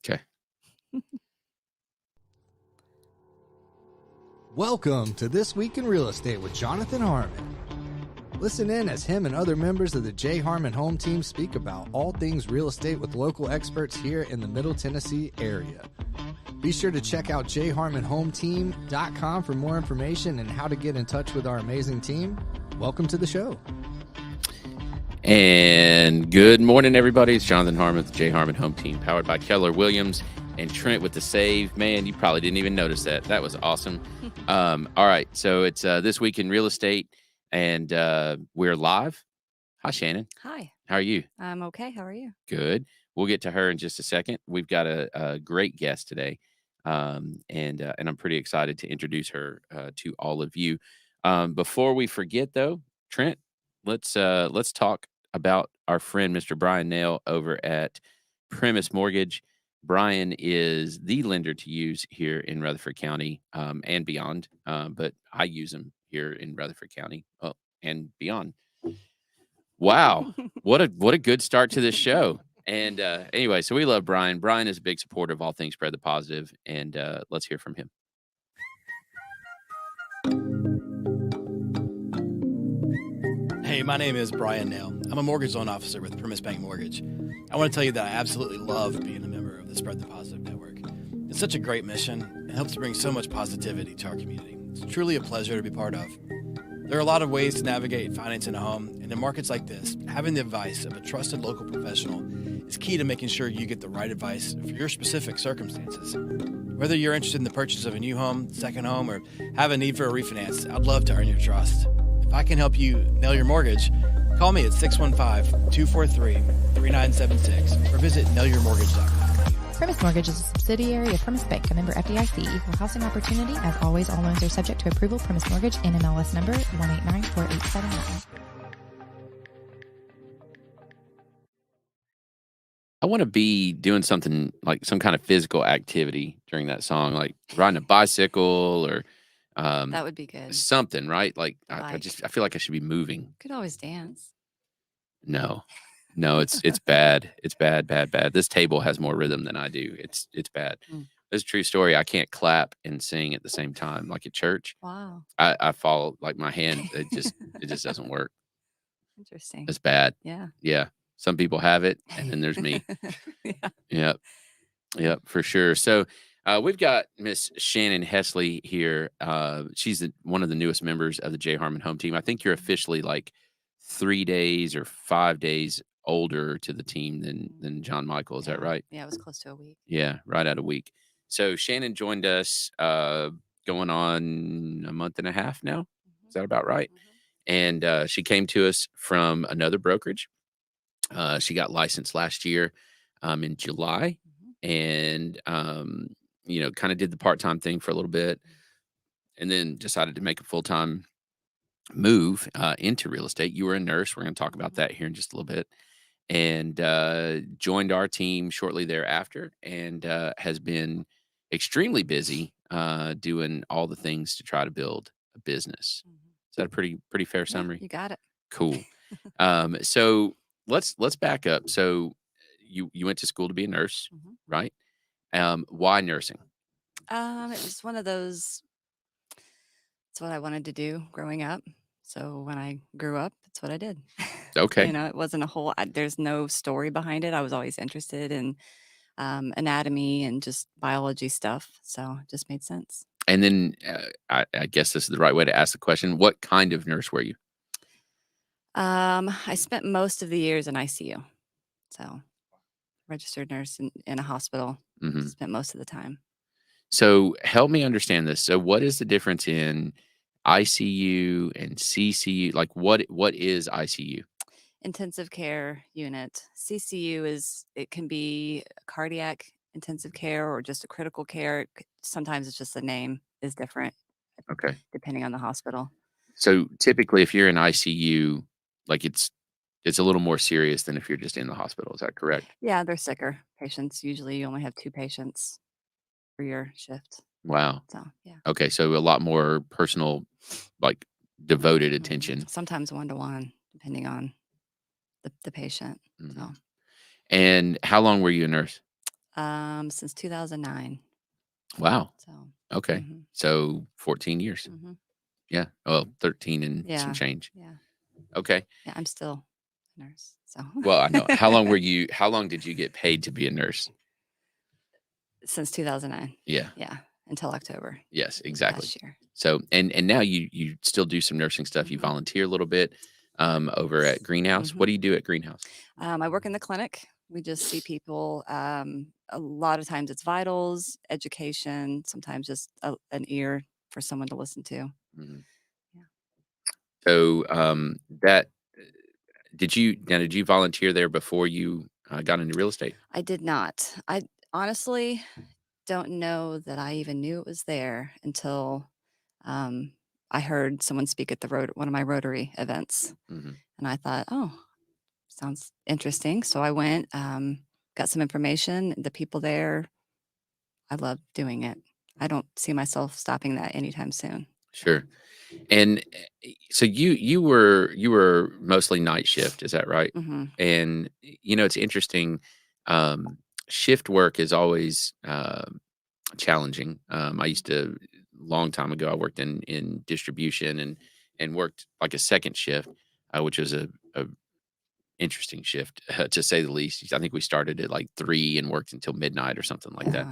Okay. Welcome to This Week in Real Estate with Jonathan Harmon. Listen in as him and other members of the J Harmon Home Team speak about all things real estate with local experts here in the Middle Tennessee area. Be sure to check out jharmonhometeam.com for more information and how to get in touch with our amazing team. Welcome to the show. And good morning, everybody. It's Jonathan Harmon with the J Harmon Home Team, powered by Keller Williams and Trent with the save. Man, you probably didn't even notice that. That was awesome. All right, so it's This Week in Real Estate, and we're live. Hi, Shannon. Hi. How are you? I'm okay. How are you? Good. We'll get to her in just a second. We've got a great guest today, and I'm pretty excited to introduce her to all of you. Before we forget, though, Trent, let's talk about our friend Mr. Bryan Nale over at Primis Mortgage. Bryan is the lender to use here in Rutherford County and beyond, but I use him here in Rutherford County and beyond. Wow, what a good start to this show. And anyway, so we love Bryan. Bryan is a big supporter of all things Spread the Positive, and let's hear from him. Hey, my name is Bryan Nale. I'm a mortgage loan officer with Primis Bank Mortgage. I want to tell you that I absolutely love being a member of the Spread the Positive Network. It's such a great mission and helps bring so much positivity to our community. It's truly a pleasure to be part of. There are a lot of ways to navigate financing a home, and in markets like this, having the advice of a trusted local professional is key to making sure you get the right advice for your specific circumstances. Whether you're interested in the purchase of a new home, second home, or have a need for a refinance, I'd love to earn your trust. If I can help you nail your mortgage, call me at 615-243-3976 or visit nailyourmortgage.com. Primis Mortgage is a subsidiary of Primis Bank, a member FDIC, equal housing opportunity. As always, all loans are subject to approval. Primis Mortgage, NMLS number 1894879. I want to be doing something like some kind of physical activity during that song, like riding a bicycle or That would be good. something, right? Like I feel like I should be moving. Could always dance. No, it's bad. It's bad. This table has more rhythm than I do. It's bad. It's a true story. I can't clap and sing at the same time, like at church. Wow. I fall, like my hand. It just doesn't work. Interesting. It's bad. Yeah. Yeah. Some people have it, and then there's me. Yeah. Yep, for sure. So we've got Miss Shannon Hoesli here. She's one of the newest members of the J Harmon Home Team. I think you're officially like 3 days or 5 days older to the team than John Michael. Is that right? Yeah, it was close to a week. Yeah, right at a week. So Shannon joined us going on a month and a half now. Is that about right? And she came to us from another brokerage. She got licensed last year in July, and kind of did the part-time thing for a little bit, and then decided to make a full-time move into real estate. You were a nurse. We're going to talk about that here in just a little bit, and joined our team shortly thereafter, and has been extremely busy doing all the things to try to build a business. Is that a pretty fair summary? You got it. Cool. So let's back up. So you went to school to be a nurse, right? Why nursing? It was one of those. It's what I wanted to do growing up. So when I grew up, it's what I did. Okay. It wasn't there's no story behind it. I was always interested in anatomy and just biology stuff. So it just made sense. And then I guess this is the right way to ask the question. What kind of nurse were you? I spent most of the years in ICU. So registered nurse in a hospital. Spent most of the time. So help me understand this. So what is the difference in ICU and CCU? Like what is ICU? Intensive care unit. CCU it can be cardiac intensive care or just a critical care. Sometimes it's just the name is different. Okay. Depending on the hospital. So typically if you're in ICU, like it's a little more serious than if you're just in the hospital. Is that correct? Yeah, they're sicker patients. Usually you only have 2 patients for your shift. Wow. So, yeah. Okay. So a lot more personal, like devoted attention. Sometimes 1-to-1, depending on the patient. So. And how long were you a nurse? Since 2009. Wow. So, Okay. hmm So 14 years. hmm Yeah. Well, 13 and some yeah, change. yeah, Okay. yeah. I'm still a nurse. So, Well, I know. How long did you get paid to be a nurse? since 2009. Yeah. Yeah, until October Yes, exactly. last year. So, and now you still do some nursing stuff. You hmm volunteer a little bit over at Greenhouse. What hmm do you do at Greenhouse? I work in the clinic. We just see people. A lot of times it's vitals, education, sometimes just an ear for someone to listen to. Mhm. Yeah. So, that did you volunteer there before you got into real estate? I did not. I honestly don't know that I even knew it was there until um, I heard someone speak at one of my Rotary events. Hmm. And I thought, oh, sounds interesting. So I went, got some information. The people there, I love doing it. I don't see myself stopping that anytime soon. So, Sure. And so you were mostly night shift, is that right? mhm, And it's interesting. Um, Shift work is always challenging. I used to long time ago. I worked in distribution and worked like a second shift, which was a interesting shift to say the least. I think we started at like 3 and worked until midnight or something like that.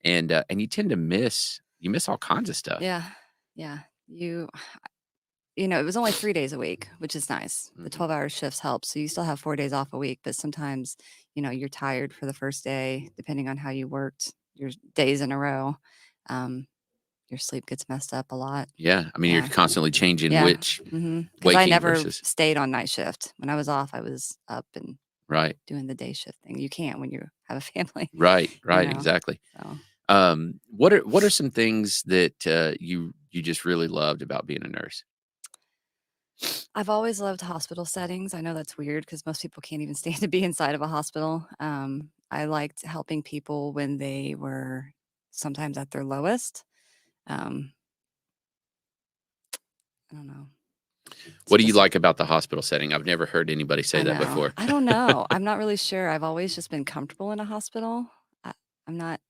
yeah, And you tend to miss all kinds of stuff. yeah, yeah. It was only 3 days a week, which is nice. The Hmm. 12-hour shifts help. So you still have 4 days off a week, but sometimes, you're tired for the first day, depending on how you worked your days in a row. Um, your sleep gets messed up a lot. Yeah, I mean you're Yeah. constantly changing Yeah. which Because I waking never versus stayed on night shift. When I was off, I was up and right, doing the day shift thing. You can't when you have a family, right, you right, know. exactly. So What are some things that you just really loved about being a nurse? I've always loved hospital settings. I know that's weird because most people can't even stand to be inside of a hospital. I liked helping people when they were sometimes at their lowest. Um, I don't know. It's What do you just, like about the hospital setting? I've never heard anybody say I that know. before. I don't know. I'm not really sure. I've always just been comfortable in a hospital. I, I'm not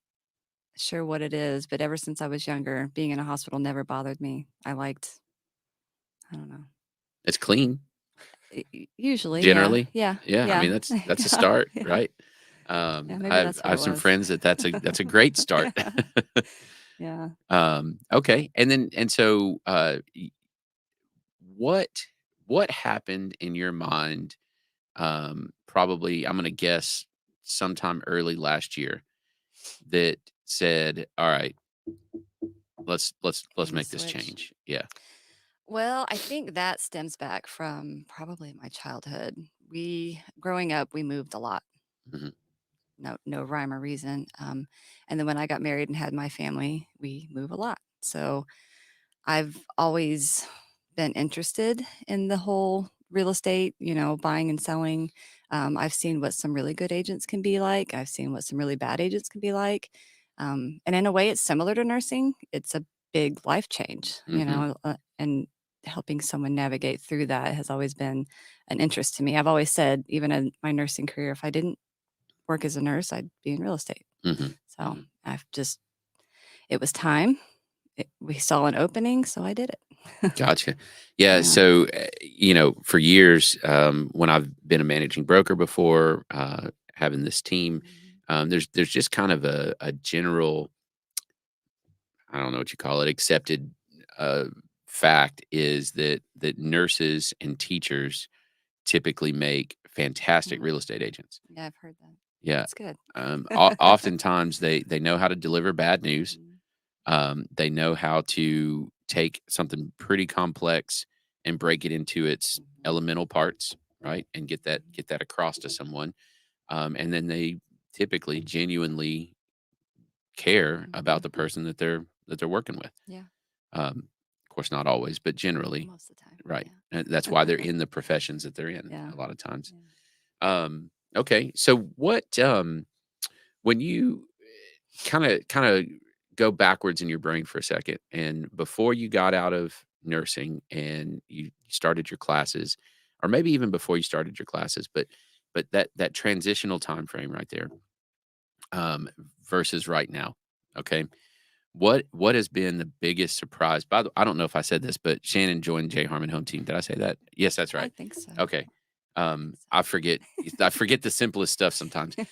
sure what it is, but ever since I was younger, being in a hospital never bothered me. I don't know. It's clean. Usually, yeah, Generally, yeah, yeah, I yeah, mean, that's a yeah, start, yeah, right? yeah. Maybe I've that's I what have it some was. friends that's a great start. Yeah, yeah. Okay, and so, y what what happened in your mind, probably, I'm gonna guess sometime early last year that said, "Alright, let's Making the make this switch. change." Yeah. Well, I think that stems back from probably my childhood. Growing up, we moved a lot. Mhm, No rhyme or reason. And then when I got married and had my family, we move a lot. So I've always been interested in the whole real estate, buying and selling. I've seen what some really good agents can be like. I've seen what some really bad agents can be like. And in a way, it's similar to nursing. It's a big life change, mhm, and helping someone navigate through that has always been an interest to me. I've always said, even in my nursing career, if I didn't work as a nurse, I'd be in real estate. mhm, So mhm. it was time. We saw an opening, so I did it. Gotcha. Yeah, Yeah. so, for years, when I've been a managing broker before, having this team, Mhm. there's just kind of a general, I don't know what you call it, accepted, uh, fact is that nurses and teachers typically make fantastic Mm. real estate agents. Yeah, I've heard that. Yeah. That's good. Oftentimes, they know how to deliver bad news. Mhm. They know how to take something pretty complex and break it into its Mhm. elemental parts, right? And Mhm. get that across to someone. And then they typically genuinely care about Mhm. the person that they're working with. Yeah, Of course, not always, but generally, most of the time. right? Yeah. And that's why they're in the professions that they're in Yeah. a lot of times. Yeah. Okay, so what when you kind of go backwards in your brain for a second, and before you got out of nursing and you started your classes, or maybe even before you started your classes, but that transitional time frame right there, um, versus right now. Okay. What has been the biggest surprise? By the I don't know if I said this, but Shannon joined J Harmon Home Team. Did I say that? Yes, that's I right. think so. Okay. I think I forget I forget the simplest stuff sometimes. so.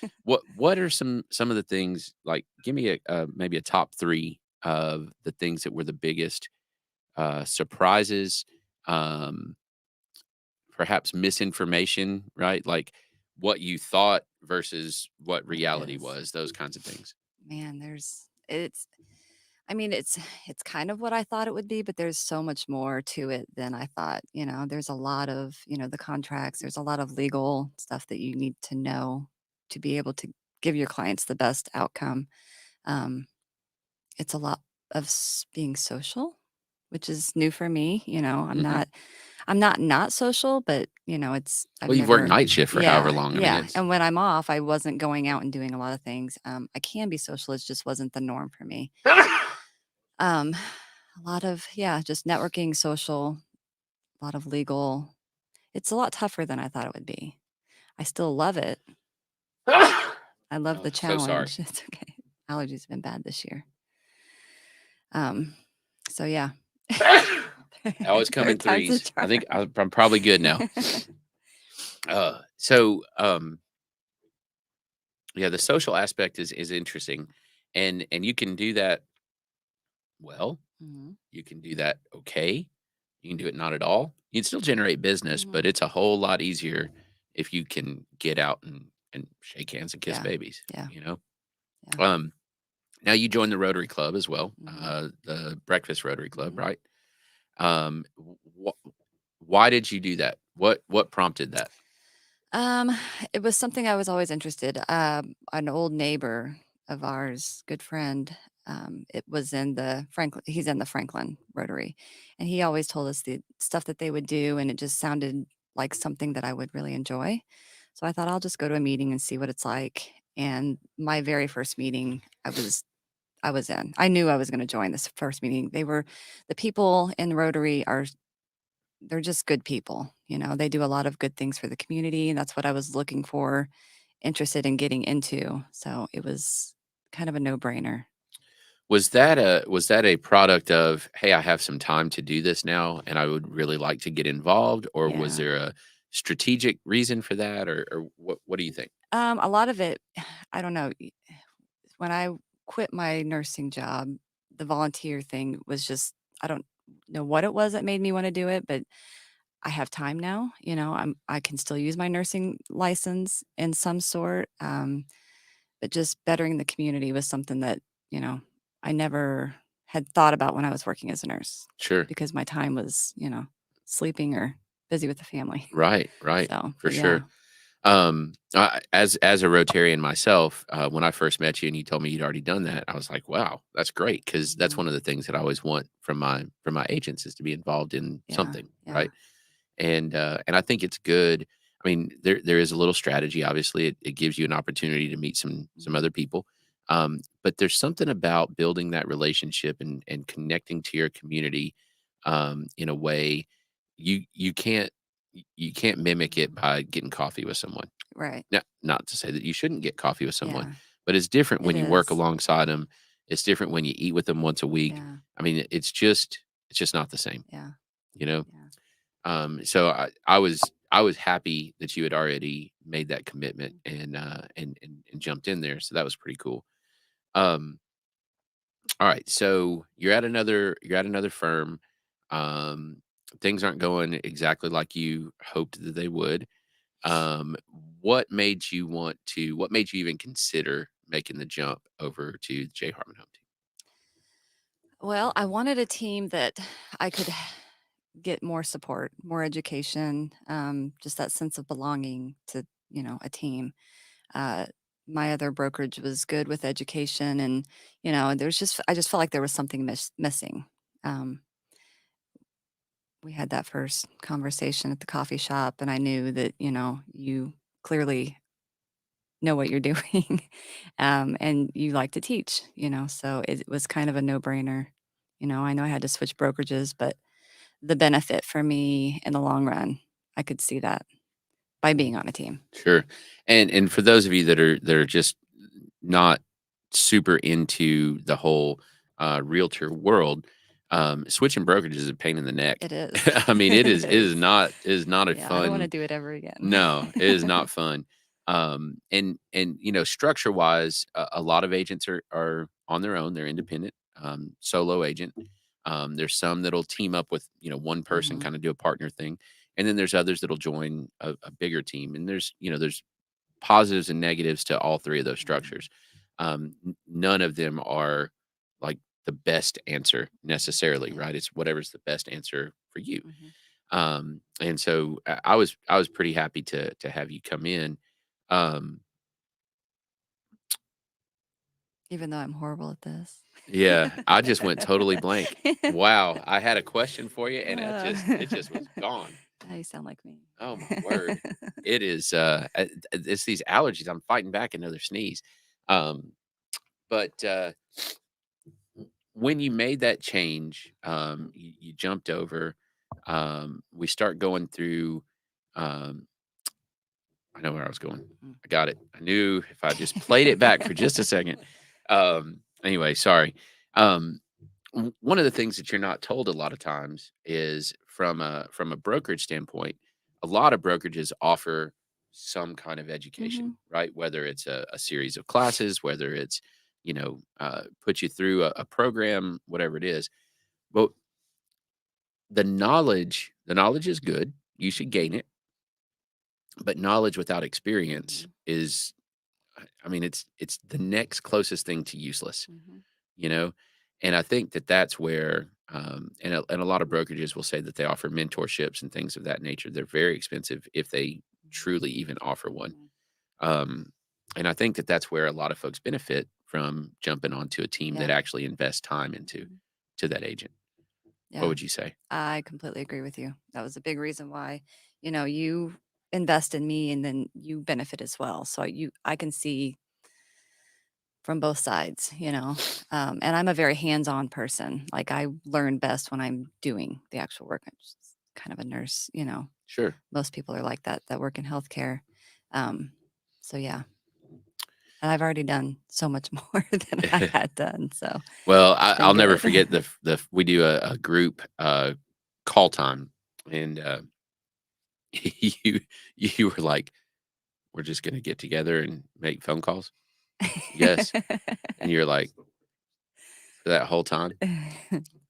What are some of the things, like, give me a maybe a top 3 of the things that were the biggest surprises, um, perhaps misinformation, right? Like what you thought versus what What reality is. was, those kinds of things. Man, I mean, it's kind of what I thought it would be, but there's so much more to it than I thought. There's a lot of, the contracts, there's a lot of legal stuff that you need to know to be able to give your clients the best outcome. Um, it's a lot of being social, which is new for me. Mhm. I'm not social, but I've Well, you've worked never. night shift for however Yeah, long. I mean, yeah. it's And when I'm off, I wasn't going out and doing a lot of things. I can be social. It just wasn't the norm for me. Um, a lot of, yeah, just networking, social, a lot of legal. It's a lot tougher than I thought it would be. I still love it. I love oh, the so sorry. challenge. It's okay. Allergies have been bad this year. Um, so yeah. They always come in Third time's a threes. I charm. think I'm probably good now. So yeah, the social aspect is interesting, and you can do that well. Mhm, You can do that okay. You can do it not at all. You can still generate business, but mhm. it's a whole lot easier if you can get out and shake hands and kiss Yeah, babies. yeah, You know. yeah. Um, Now you joined the Rotary Club as well, Mhm, the Breakfast Rotary Club, mhm. right? Why did you do that? What prompted that? Um, it was something I was always interested. An old neighbor of ours, good friend, it was in the Franklin. He's in the Franklin Rotary, and he always told us the stuff that they would do, and it just sounded like something that I would really enjoy. So I thought I'll just go to a meeting and see what it's like. And my very first meeting, I was in. I knew I was going to join this first meeting. The people in Rotary are they're just good people. They do a lot of good things for the community, and that's what I was looking for, interested in getting into. So it was kind of a no-brainer. Was that a product of, hey, I have some time to do this now, and I would really like to get involved, or was Yeah. there a strategic reason for that, or what do you think? A lot of it, I don't know. When I quit my nursing job, the volunteer thing was just, I don't know what it was that made me want to do it, but I have time now. I can still use my nursing license in some sort. But just bettering the community was something that, you know, I never had thought about when I was working as a nurse Sure. because my time was, sleeping or busy with the family. Right, right, So, for but yeah. sure. As a Rotarian myself, when I first met you and you told me you'd already done that, I was like, "Wow, that's great!" Because that's Mhm. one of the things that I always want from my agents is to be involved in Yeah. something, Yeah. right? And I think it's good. I mean, there is a little strategy. Obviously, it gives you an opportunity to meet some Mhm. other people, but there's something about building that relationship and connecting to your community in a way you can't mimic it Mhm. by getting coffee with someone. Right. Now, not to say that you shouldn't get coffee with someone, Yeah. but it's different It when you work is. alongside them. It's different when you eat with them once a week. Yeah. I mean, it's just not the same, Yeah. you know. Yeah. So I was happy that you had already made that commitment Mhm. and jumped in there. So that was pretty cool. Um, all right, so you're at another firm. Um, Things aren't going exactly like you hoped that they would. Um, what made you even consider making the jump over to J Harmon Home Team? Well, I wanted a team that I could get more support, more education, just that sense of belonging to, a team. Uh, my other brokerage was good with education, and I just felt like there was something missing. Um, we had that first conversation at the coffee shop, and I knew that you clearly know what you're doing, and you like to teach. So it was kind of a no brainer. I know I had to switch brokerages, but the benefit for me in the long run, I could see that by being on a team. Sure. And for those of you that are just not super into the whole realtor world, switching brokerages is a pain in the neck. It is. I mean, it is It it is is. not it is not a Yeah, I don't wanna fun. do it ever again. No, it is not fun. And structure wise, a lot of agents are on their own. They're independent, solo agent. There's some that'll team up with one person, Mhm, kind of do a partner thing, and then there's others that'll join a bigger team. And there's positives and negatives to all three of those mhm, structures. None of them are like the best answer necessarily, yeah, right? It's whatever's the best answer for you. mhm. And so I was pretty happy to have you come in. Um, Even though I'm horrible at this. yeah, I just went totally blank. Wow, I had a question for you, and it just was Now gone. you sound like me. Oh my word! It is. It's these allergies. I'm fighting back another sneeze. Um, but when you made that change, you jumped over. We start going through. Um, I know where I was going. Mm. I got it. I knew if I just played it back for just a second. Anyway, sorry. Um, One of the things that you're not told a lot of times is from a brokerage standpoint, a lot of brokerages offer some kind of education, Mhm. right? Whether it's a series of classes, whether it's put you through a program, whatever it is. But the knowledge is good. You should gain it, but knowledge without experience Mhm. is, I mean, it's the next closest thing to useless, Mhm. you know? And I think that that's where, and a lot of brokerages will say that they offer mentorships and things of that nature. They're very expensive if they Mhm. truly even offer one. Mhm. Um, and I think that that's where a lot of folks benefit from jumping onto a team that Yeah. actually invests time into Mhm. to that agent. What Yeah. would you say? I completely agree with you. That was a big reason why, you invest in me and then you benefit as well. So I can see from both sides, and I'm a very hands-on person. Like I learn best when I'm doing the actual work. I'm just kind of a nurse. Sure. Most people are like that work in healthcare. Um, so yeah, and I've already done so much more than I had done. So Well, it's been I'll never good. forget we do a group call time, and you you were like, "We're just gonna get together and make phone calls?" "Yes." And you're like, "For that whole time?"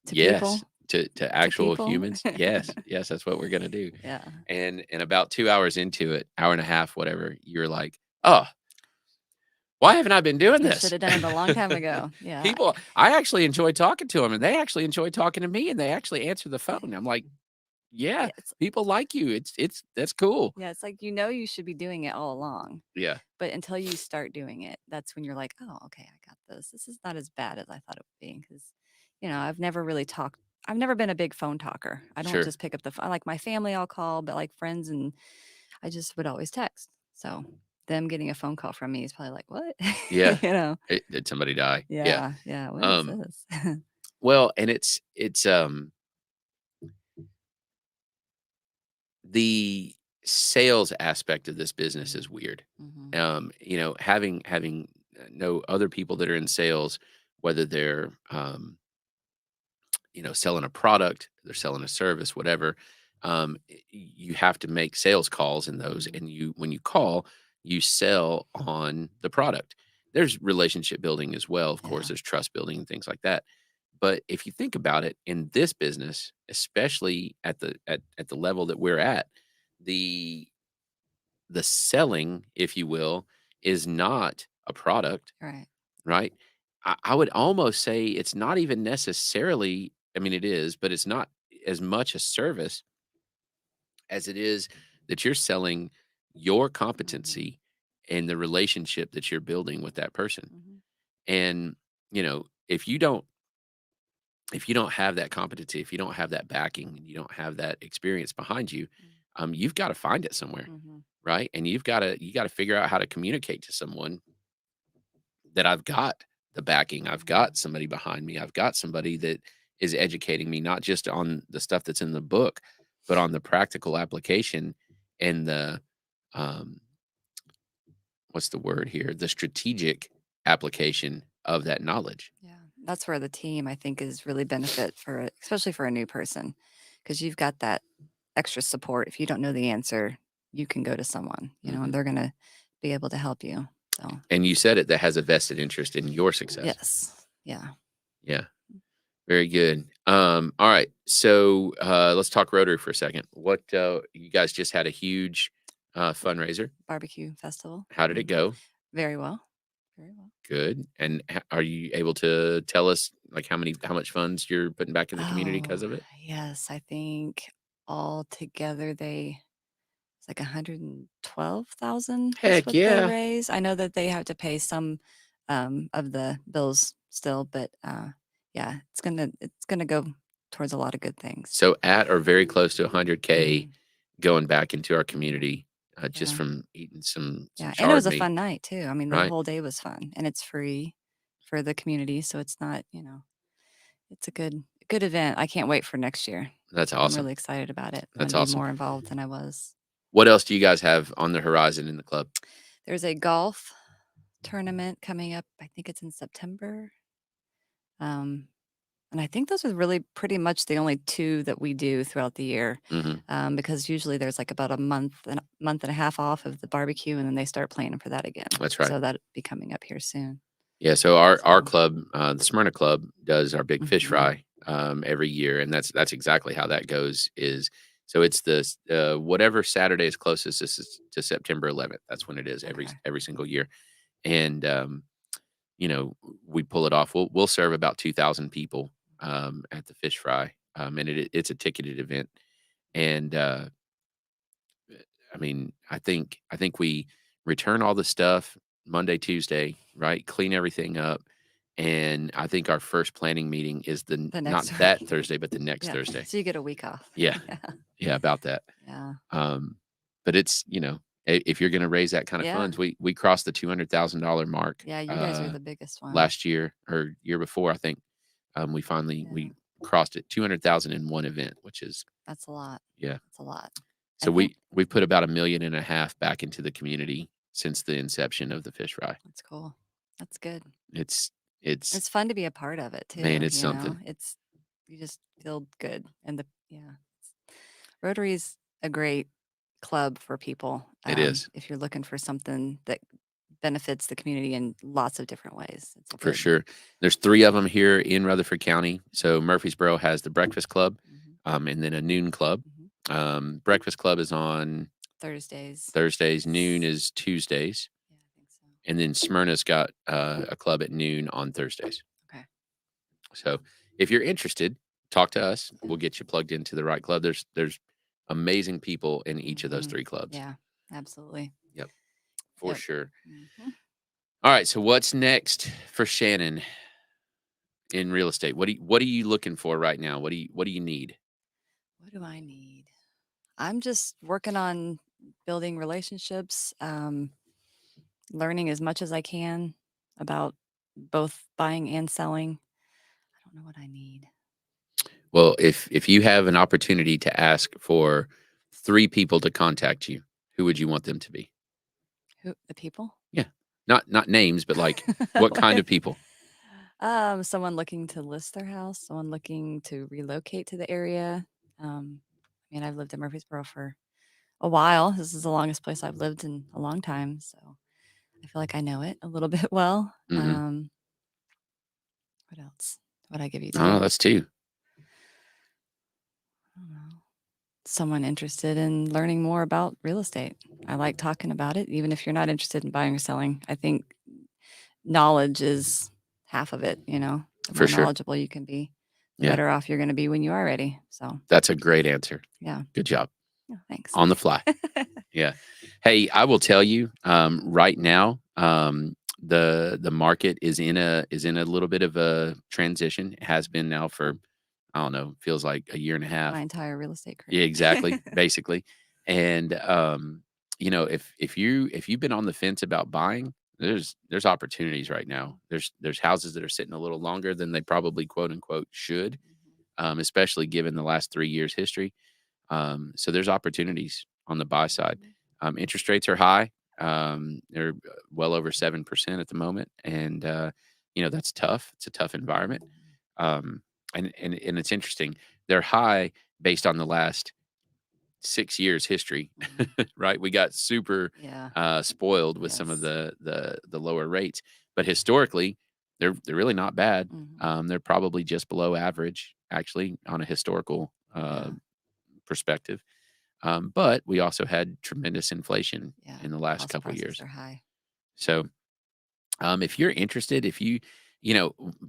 To "Yes." people, To to actual people. humans? "Yes. Yes, that's what we're gonna do." Yeah. And about 2 hours into it, hour and a half, whatever, you're like, "Oh, why haven't I been doing I should this?" have done it a long time ago. Yeah. I actually enjoy talking to them, and they actually enjoy talking to me, and they actually answer the phone. I'm like, "Yeah, Yeah, it's people like you. It's that's cool." yeah, it's like you should be doing it all along, Yeah, but until you start doing it, that's when you're like, "Oh, okay, I got this. This is not as bad as I thought it would be." Because I've never been a big phone talker. I don't sure. just pick up the phone. Like my family, I'll call, but like friends and I just would always text. So them getting a phone call from me is probably like, "What?" Yeah. You know? Did somebody die? Yeah. Yeah, yeah, "What is Um, this?" well, and it's the sales aspect of this business Mhm, is weird. mhm. Having know other people that are in sales, whether they're selling a product, they're selling a service, whatever. You have to make sales calls in those, Mhm. and when you call, you sell on the product. There's relationship building as well, of course. Yeah. There's trust building and things like that. But if you think about it, in this business, especially at the level that we're at, the the selling, if you will, is not a product, Right. right? I would almost say it's not even necessarily, I mean, it is, but it's not as much a service as it is that you're selling your Mhm, competency and the relationship that you're building with that person. mhm, And, if you don't have that competency, if you don't have that backing, and you don't have that experience behind you, mm, you've got to find it somewhere, mhm, right? And you got to figure out how to communicate to someone that I've got the backing, I've mhm. got somebody behind me, I've got somebody that is educating me not just on the stuff that's in the book, but on the practical application and the um what's the word here? The strategic application of that knowledge. Yeah, that's where the team, I think, is really benefit for, especially for a new person, because you've got that extra support. If you don't know the answer, you can go to someone, and they're going to be able to help you. So, And you said it, that has a vested interest in your success. yes. Yeah. Yeah. Very good. All right. So let's talk Rotary for a second. What you guys just had a huge fundraiser. Barbecue festival. How did it go? Very well. Very well. Good. And are you able to tell us like how much funds you're putting back in the community because of it? Yes, I think all together it's like 112,000 is Heck what they yeah. raise. I know that they have to pay some of the bills still, but yeah, it's gonna go towards a lot of good things. So at or very close to 100K going back into our community just Yeah. from eating some Yeah, and it charred was a meat. fun night too. I mean, the Right. whole day was fun, and it's free for the community, so it's not, it's a good event. I can't wait for next year. That's I'm awesome. really excited about it. I'm That's gonna be awesome. more involved than I was. What else do you guys have on the horizon in the club? There's a golf tournament coming up. I think it's in September. And I think those are really pretty much the only two that we do throughout the year, because usually there's like about a month and a half off of the barbecue, and then they start planning for that again. That's right. So that'll be coming up here soon. Yeah, so our So- club, the Smyrna Club, does our big fish Mhm. fry every year, and that's exactly how that goes. So it's the whatever Saturday is closest to September 11th. That's when it is Okay. every single year, and we pull it off. We'll serve about 2,000 people at the fish fry, and it's a ticketed event, and I mean, I think we return all the stuff Monday, Tuesday, right? Clean everything up. And I think our first planning meeting is The not next that week. Thursday, but the next Yeah. Thursday. So you get a week off. Yeah. Yeah, about that. Yeah. But it's, if you're going to raise that kind of Yeah. funds, we crossed the $200,000 mark. Yeah, you guys are the biggest one. Last year or year before, I think. We crossed it 200,000 in one event, which is That's a lot. yeah. That's a lot. So we put about $1.5 million back into the community since the inception of the fish fry. That's cool. That's good. It's It's fun to be a part of it too. Man, it's something. You just feel good, and Rotary's a great club for people. It is. If you're looking for something that benefits the community in lots of different ways. It's for good. sure. There's 3 of them here in Rutherford County. So Murfreesboro has the Breakfast Club, and then a noon club. Breakfast Club is on Thursdays. Noon is Tuesdays. Yeah, I think so. And then Smyrna's got a club at noon on Thursdays. Okay. So if you're interested, talk to us. We'll get you plugged into the right club. There's amazing people in each of those 3 clubs. Yeah, absolutely. Yep. For sure. Mhm. All right. So what's next for Shannon in real estate? What are you looking for right now? What do you need? What do I need? I'm just working on building relationships, learning as much as I can about both buying and selling. I don't know what I need. Well, if you have an opportunity to ask for 3 people to contact you, who would you want them to be? Who, the people? Yeah. Not names, but like what kind of people? Someone looking to list their house, someone looking to relocate to the area. I've lived in Murfreesboro for a while. This is the longest place I've lived in a long time, so I feel like I know it a little bit well. Mhm. What else? Would I give you Oh, 2? that's 2. I don't know. Someone interested in learning more about real estate. I like talking about it, even if you're not interested in buying or selling. I think knowledge is half of it, The For more sure. knowledgeable you can be, the Yeah. better off you're going to be when you are ready. So, That's a great answer. yeah. Good job. Yeah, thanks. On the fly. Yeah. Hey, I will tell you, right now, the market is in a little bit of a transition. It has been now for, I don't know, feels like a year and a half. My entire real estate career. Yeah, exactly, basically. And if you've been on the fence about buying, there's opportunities right now. There's houses that are sitting a little longer than they probably quote unquote should, especially given the last 3 years history. So there's opportunities on the buy side. Interest rates are high. They're well over 7% at the moment, and that's tough. It's a tough environment. Um, and it's interesting. They're high based on the last 6 years history, right? We got super Yeah. spoiled with some of Yes. the lower rates, but historically, they're really not bad. They're probably just below average, actually, on a historical Yeah. perspective. But we also had tremendous inflation Yeah. in the last House couple of prices years. are high. So, if you're interested, if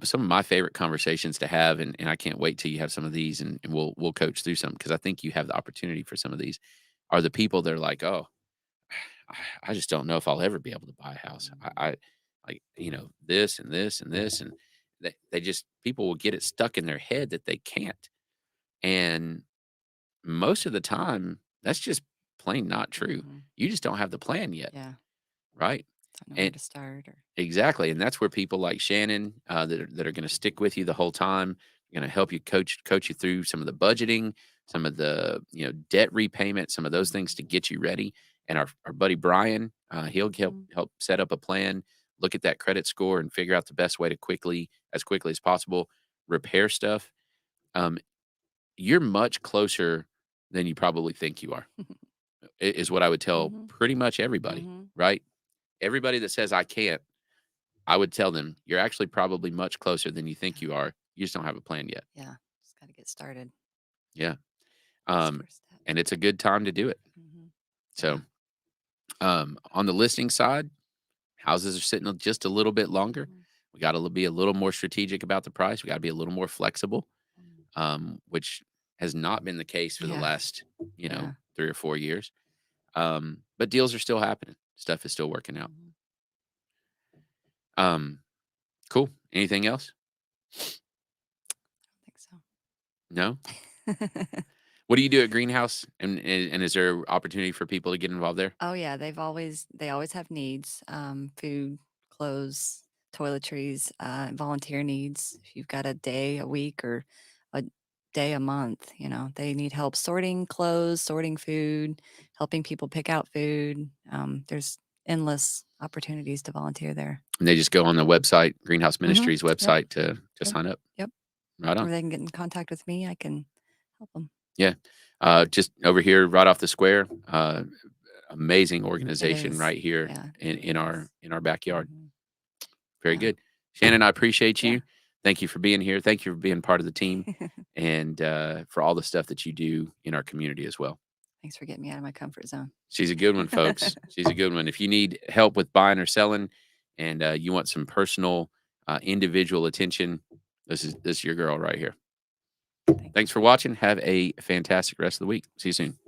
some of my favorite conversations to have, and I can't wait till you have some of these, and we'll coach through some because I think you have the opportunity for some of these, are the people that are like, oh, I just don't know if I'll ever be able to buy a house. I like this and this and this, and they just people will get it stuck in their head that they can't, and most of the time that's just plain not true. Mhm. You just don't have the plan yet, Yeah. right? Don't know where And to start or exactly, and that's where people like Shannon, that are gonna stick with you the whole time, gonna help you coach you through some of the budgeting, some of the, debt repayment, some of those things to get you ready, and our buddy Brian, he'll Mhm. help set up a plan, look at that credit score, and figure out the best way to as quickly as possible, repair stuff. Um, you're much closer than you probably think you are, is what I would tell Mhm. pretty much everybody, Mhm. right? Everybody that says, "I can't," I would tell them, "You're actually probably much closer than you think Yeah. you are. You just don't have a plan yet." Yeah. Just got to get started. Yeah. That's Um, first step. and it's a good time to do it. Mhm. Yeah. So, on the listing side, houses are sitting just a little bit longer. Mhm. We got to be a little more strategic about the price. We got to be a little more flexible, Mhm. which has not been the case for the Yeah. last, Yeah. 3 or 4 years. But deals are still happening. Stuff is still working out. Mhm. Um, cool. Anything else? I think so. No. What do you do at Greenhouse? And is there opportunity for people to get involved there? Oh yeah, they always have needs, food, clothes, toiletries, volunteer needs. If you've got a day a week or a day a month, they need help sorting clothes, sorting food, helping people pick out food. There's endless opportunities to volunteer there. And they just go on the website, Greenhouse Mhm. Ministries Yep. website to Yep. sign up. Yep. Right Or on. they can get in contact with me. I can help them. Yeah. Just over here, right off the square. Amazing It organization is. right here Yeah, it in, really in our is. in our backyard. Mhm. Very Yeah. good. Shannon, I appreciate Yeah. you. Thank you for being here. Thank you for being part of the team and for all the stuff that you do in our community as well. Thanks for getting me out of my comfort zone. She's a good one, folks. She's a good one. If you need help with buying or selling and you want some personal, individual attention, this is your girl right here. Thank Thanks for watching. Have a fantastic rest of the week. See you soon.